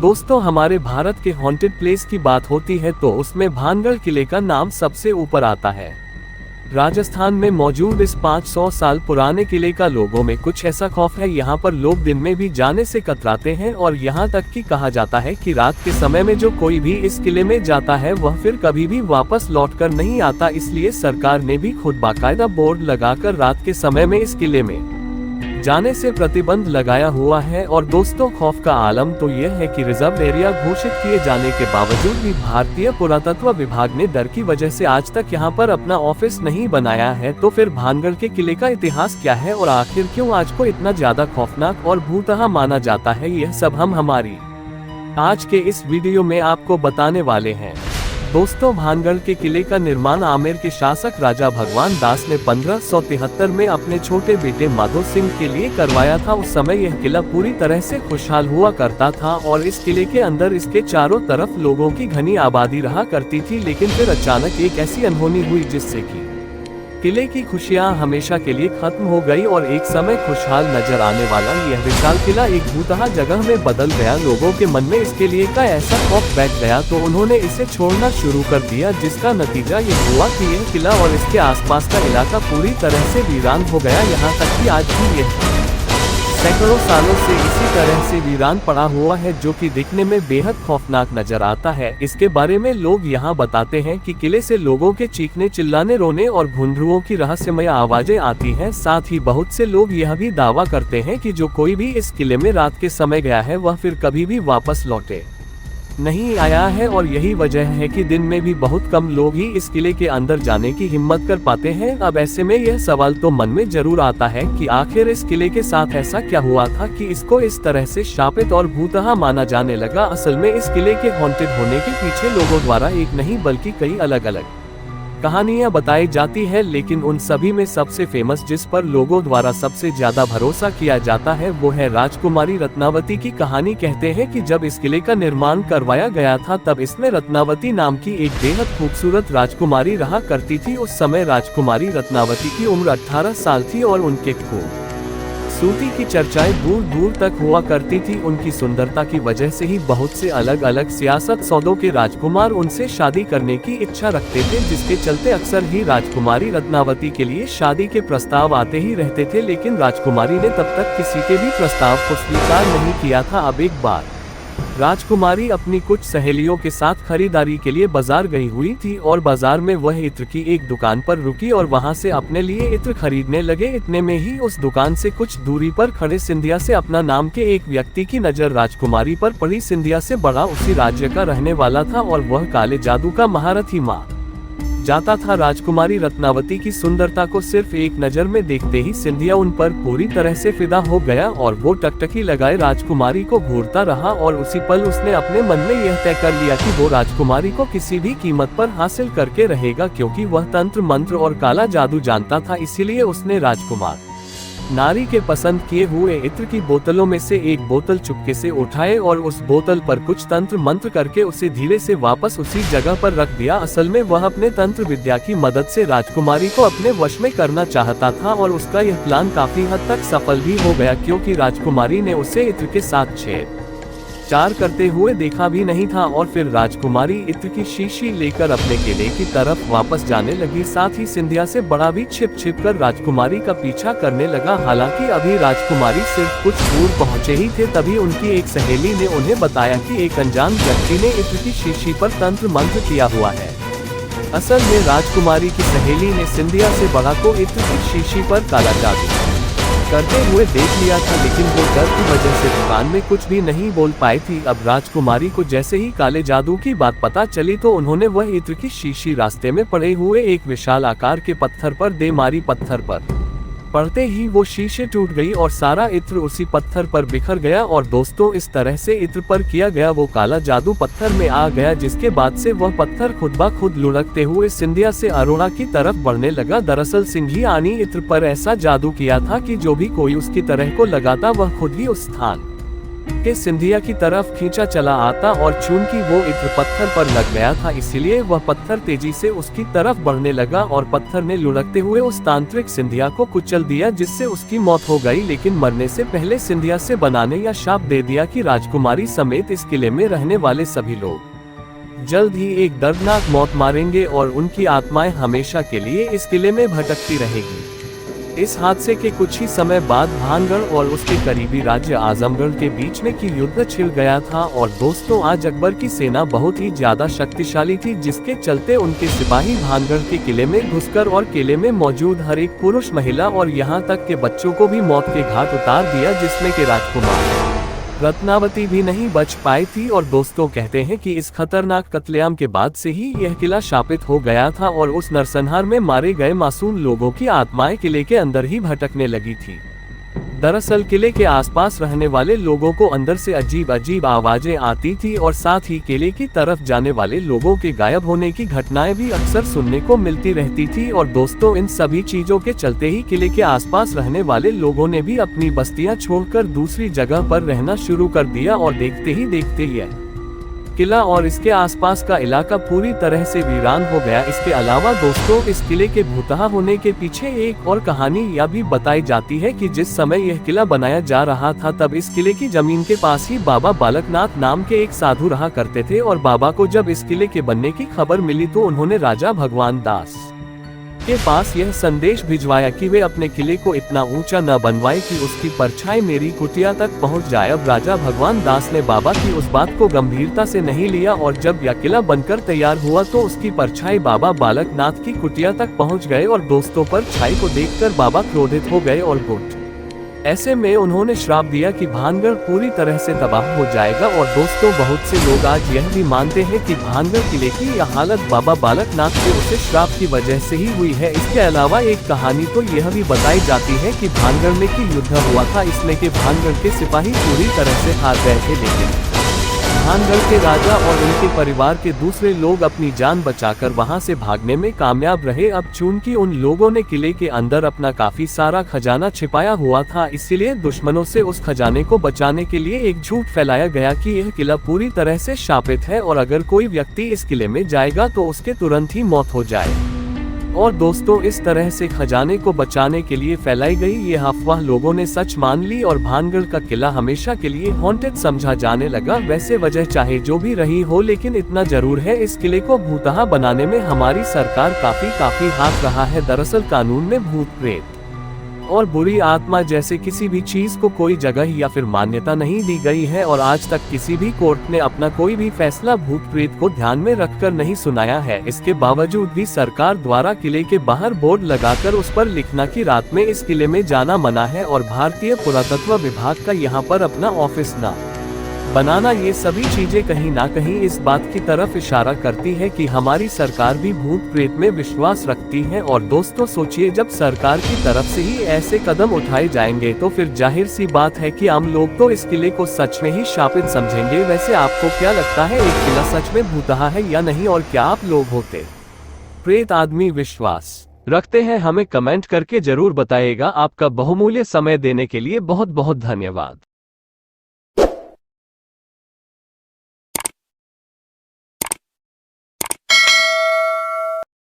दोस्तों, हमारे भारत के हॉन्टेड प्लेस की बात होती है तो उसमें भानगढ़ किले का नाम सबसे ऊपर आता है। राजस्थान में मौजूद इस 500 साल पुराने किले का लोगों में कुछ ऐसा खौफ है। यहाँ पर लोग दिन में भी जाने से कतराते हैं और यहाँ तक कि कहा जाता है कि रात के समय में जो कोई भी इस किले में जाता है वह फिर कभी भी वापस लौटकर नहीं आता। इसलिए सरकार ने भी खुद बाकायदा बोर्ड लगाकर रात के समय में इस किले में जाने से प्रतिबंध लगाया हुआ है। और दोस्तों, खौफ का आलम तो यह है कि रिजर्व एरिया घोषित किए जाने के बावजूद भी भारतीय पुरातत्व विभाग ने डर की वजह से आज तक यहां पर अपना ऑफिस नहीं बनाया है। तो फिर भानगढ़ के किले का इतिहास क्या है और आखिर क्यों आज को इतना ज्यादा खौफनाक और भूतहा माना जाता है, यह सब हम हमारी आज के इस वीडियो में आपको बताने वाले हैं। दोस्तों, भानगढ़ के किले का निर्माण आमेर के शासक राजा भगवान दास ने 1573 में अपने छोटे बेटे माधो सिंह के लिए करवाया था। उस समय यह किला पूरी तरह से खुशहाल हुआ करता था और इस किले के अंदर इसके चारों तरफ लोगों की घनी आबादी रहा करती थी। लेकिन फिर अचानक एक ऐसी अनहोनी हुई जिससे कि किले की खुशियां हमेशा के लिए खत्म हो गई और एक समय खुशहाल नजर आने वाला यह विशाल किला एक भूतहा जगह में बदल गया। लोगों के मन में इसके लिए का ऐसा खौफ बैठ गया तो उन्होंने इसे छोड़ना शुरू कर दिया, जिसका नतीजा ये हुआ कि यह किला और इसके आसपास का इलाका पूरी तरह से वीरान हो गया। यहाँ तक कि आज भी यह सैकड़ों सालों से इसी तरह से वीरान पड़ा हुआ है, जो कि दिखने में बेहद खौफनाक नजर आता है। इसके बारे में लोग यहाँ बताते हैं कि किले से लोगों के चीखने, चिल्लाने, रोने और भूंदरुओं की रहस्यमय आवाजें आती हैं। साथ ही बहुत से लोग यह भी दावा करते हैं कि जो कोई भी इस किले में रात के समय गया है वह फिर कभी भी वापस लौटे नहीं आया है। और यही वजह है कि दिन में भी बहुत कम लोग ही इस किले के अंदर जाने की हिम्मत कर पाते हैं। अब ऐसे में यह सवाल तो मन में जरूर आता है कि आखिर इस किले के साथ ऐसा क्या हुआ था कि इसको इस तरह से शापित और भूतहा माना जाने लगा। असल में इस किले के हॉन्टेड होने के पीछे लोगों द्वारा एक नहीं बल्कि कई अलग अलग कहानियां बताई जाती है, लेकिन उन सभी में सबसे फेमस, जिस पर लोगों द्वारा सबसे ज्यादा भरोसा किया जाता है, वो है राजकुमारी रत्नावती की कहानी। कहते हैं कि जब इस किले का निर्माण करवाया गया था तब इसमें रत्नावती नाम की एक बेहद खूबसूरत राजकुमारी रहा करती थी। उस समय राजकुमारी रत्नावती की उम्र 18 साल थी और उनके खूब सूती की चर्चाएं दूर दूर तक हुआ करती थी। उनकी सुंदरता की वजह से ही बहुत से अलग अलग सियासत सौदों के राजकुमार उनसे शादी करने की इच्छा रखते थे, जिसके चलते अक्सर ही राजकुमारी रत्नावती के लिए शादी के प्रस्ताव आते ही रहते थे। लेकिन राजकुमारी ने तब तक किसी के भी प्रस्ताव को स्वीकार नहीं किया था। अब एक बार राजकुमारी अपनी कुछ सहेलियों के साथ खरीदारी के लिए बाजार गई हुई थी और बाजार में वह इत्र की एक दुकान पर रुकी और वहां से अपने लिए इत्र खरीदने लगे। इतने में ही उस दुकान से कुछ दूरी पर खड़े सिंधिया से अपना नाम के एक व्यक्ति की नजर राजकुमारी पर पड़ी। सिंधिया से बड़ा उसी राज्य का रहने वाला था और वह काले जादू का महारथी माना जाता था। राजकुमारी रत्नावती की सुंदरता को सिर्फ एक नजर में देखते ही सिंधिया उन पर पूरी तरह से फिदा हो गया और वो टकटकी लगाए राजकुमारी को घूरता रहा। और उसी पल उसने अपने मन में यह तय कर लिया कि वो राजकुमारी को किसी भी कीमत पर हासिल करके रहेगा, क्योंकि वह तंत्र मंत्र और काला जादू जानता था। इसीलिए उसने राजकुमार नारी के पसंद किए हुए इत्र की बोतलों में से एक बोतल चुपके से उठाए और उस बोतल पर कुछ तंत्र मंत्र करके उसे धीरे से वापस उसी जगह पर रख दिया। असल में वह अपने तंत्र विद्या की मदद से राजकुमारी को अपने वश में करना चाहता था और उसका यह प्लान काफी हद तक सफल भी हो गया, क्योंकि राजकुमारी ने उसे इत्र के साथ छेड़छाड़ करते हुए देखा भी नहीं था। और फिर राजकुमारी इत्र की शीशी लेकर अपने किले की तरफ वापस जाने लगी। साथ ही सिंधिया से बड़ा भी छिप छिप कर राजकुमारी का पीछा करने लगा। हालांकि अभी राजकुमारी सिर्फ कुछ दूर पहुंचे ही थे, तभी उनकी एक सहेली ने उन्हें बताया कि एक अनजान व्यक्ति ने इत्र की शीशी पर तंत्र मंत्र किया हुआ है। असल में राजकुमारी की सहेली ने सिंधिया से बड़ा को इत्र की शीशी पर काला जादू करते हुए देख लिया था, लेकिन वो डर की वजह से दुकान में कुछ भी नहीं बोल पाई थी। अब राजकुमारी को जैसे ही काले जादू की बात पता चली तो उन्होंने वह इत्र की शीशी रास्ते में पड़े हुए एक विशाल आकार के पत्थर पर दे मारी। पत्थर पर पड़ते ही वो शीशे टूट गई और सारा इत्र उसी पत्थर पर बिखर गया। और दोस्तों, इस तरह से इत्र पर किया गया वो काला जादू पत्थर में आ गया, जिसके बाद से वह पत्थर खुद ब खुद लुढ़कते हुए सिंधिया से अरोड़ा की तरफ बढ़ने लगा। दरअसल सिंघिया ने इत्र पर ऐसा जादू किया था कि जो भी कोई उसकी तरह को लगाता वह खुद ही उस स्थान के सिंधिया की तरफ खींचा चला आता और चूंकि वो इत्र पत्थर पर लग गया था इसलिए वह पत्थर तेजी से उसकी तरफ बढ़ने लगा और पत्थर ने लुढ़कते हुए उस तांत्रिक सिंधिया को कुचल दिया, जिससे उसकी मौत हो गई। लेकिन मरने से पहले सिंधिया से बनाने या शाप दे दिया कि राजकुमारी समेत इस किले में रहने वाले सभी लोग जल्द ही एक दर्दनाक मौत मारेंगे और उनकी आत्माएं हमेशा के लिए इस किले में भटकती रहेगी। इस हादसे के कुछ ही समय बाद भानगढ़ और उसके करीबी राज्य आजमगढ़ के बीच में की युद्ध छिड़ गया था। और दोस्तों, आज अकबर की सेना बहुत ही ज्यादा शक्तिशाली थी, जिसके चलते उनके सिपाही भानगढ़ के किले में घुसकर और किले में मौजूद हर एक पुरुष, महिला और यहाँ तक के बच्चों को भी मौत के घाट उतार दिया, जिसमें के राजकुमार रत्नावती भी नहीं बच पाई थी। और दोस्तों, कहते हैं कि इस खतरनाक कत्लेआम के बाद से ही यह किला शापित हो गया था और उस नरसंहार में मारे गए मासूम लोगों की आत्माएं किले के अंदर ही भटकने लगी थी। दरअसल किले के आसपास रहने वाले लोगों को अंदर से अजीब अजीब आवाजें आती थी और साथ ही किले की तरफ जाने वाले लोगों के गायब होने की घटनाएं भी अक्सर सुनने को मिलती रहती थी। और दोस्तों, इन सभी चीजों के चलते ही किले के आसपास रहने वाले लोगों ने भी अपनी बस्तियां छोड़कर दूसरी जगह पर रहना शुरू कर दिया और देखते ही देखते ही किला और इसके आसपास का इलाका पूरी तरह से वीरान हो गया। इसके अलावा दोस्तों, इस किले के भूतहा होने के पीछे एक और कहानी यह भी बताई जाती है कि जिस समय यह किला बनाया जा रहा था तब इस किले की जमीन के पास ही बाबा बालकनाथ नाम के एक साधु रहा करते थे। और बाबा को जब इस किले के बनने की खबर मिली तो उन्होंने राजा भगवान दास के पास यह संदेश भिजवाया कि वे अपने किले को इतना ऊंचा न बनवाए कि उसकी परछाई मेरी कुटिया तक पहुंच जाए। अब राजा भगवान दास ने बाबा की उस बात को गंभीरता से नहीं लिया और जब यह किला बनकर तैयार हुआ तो उसकी परछाई बाबा बालकनाथ की कुटिया तक पहुंच गए। और दोस्तों, परछाई को देखकर बाबा क्रोधित हो गए और घुट ऐसे में उन्होंने श्राप दिया कि भानगढ़ पूरी तरह से तबाह हो जाएगा। और दोस्तों, बहुत से लोग आज यह भी मानते हैं कि भानगढ़ किले की यह हालत बाबा बालकनाथ के उसे श्राप की वजह से ही हुई है। इसके अलावा एक कहानी तो यह भी बताई जाती है कि भानगढ़ में की युद्ध हुआ था, इसमें के भानगढ़ के सिपाही पूरी तरह से हार गए थे, लेकिन भानगढ़ के राजा और उनके परिवार के दूसरे लोग अपनी जान बचाकर वहां से भागने में कामयाब रहे। अब चूंकि उन लोगों ने किले के अंदर अपना काफी सारा खजाना छिपाया हुआ था, इसलिए दुश्मनों से उस खजाने को बचाने के लिए एक झूठ फैलाया गया कि यह किला पूरी तरह से शापित है और अगर कोई व्यक्ति इस किले में जाएगा तो उसके तुरंत ही मौत हो जाए। और दोस्तों, इस तरह से खजाने को बचाने के लिए फैलाई गई यह अफवाह लोगों ने सच मान ली और भानगढ़ का किला हमेशा के लिए हॉन्टेड समझा जाने लगा। वैसे वजह चाहे जो भी रही हो, लेकिन इतना जरूर है, इस किले को भूतहा बनाने में हमारी सरकार काफी हाथ रहा है। दरअसल कानून में भूत प्रेत और बुरी आत्मा जैसे किसी भी चीज को कोई जगह या फिर मान्यता नहीं दी गई है और आज तक किसी भी कोर्ट ने अपना कोई भी फैसला भूत प्रेत को ध्यान में रखकर नहीं सुनाया है। इसके बावजूद भी सरकार द्वारा किले के बाहर बोर्ड लगाकर उस पर लिखना कि रात में इस किले में जाना मना है और भारतीय पुरातत्व विभाग का यहाँ पर अपना ऑफिस न बनाना, ये सभी चीजें कहीं ना कहीं इस बात की तरफ इशारा करती है कि हमारी सरकार भी भूत प्रेत में विश्वास रखती है। और दोस्तों, सोचिए, जब सरकार की तरफ से ही ऐसे कदम उठाए जाएंगे तो फिर जाहिर सी बात है कि आम लोग तो इस किले को सच में ही शापित समझेंगे। वैसे आपको क्या लगता है, एक किला सच में भूतहा है या नहीं, और क्या आप लोग होते प्रेत आदमी विश्वास रखते हैं? हमें कमेंट करके जरूर बताइएगा। आपका बहुमूल्य समय देने के लिए बहुत बहुत धन्यवाद।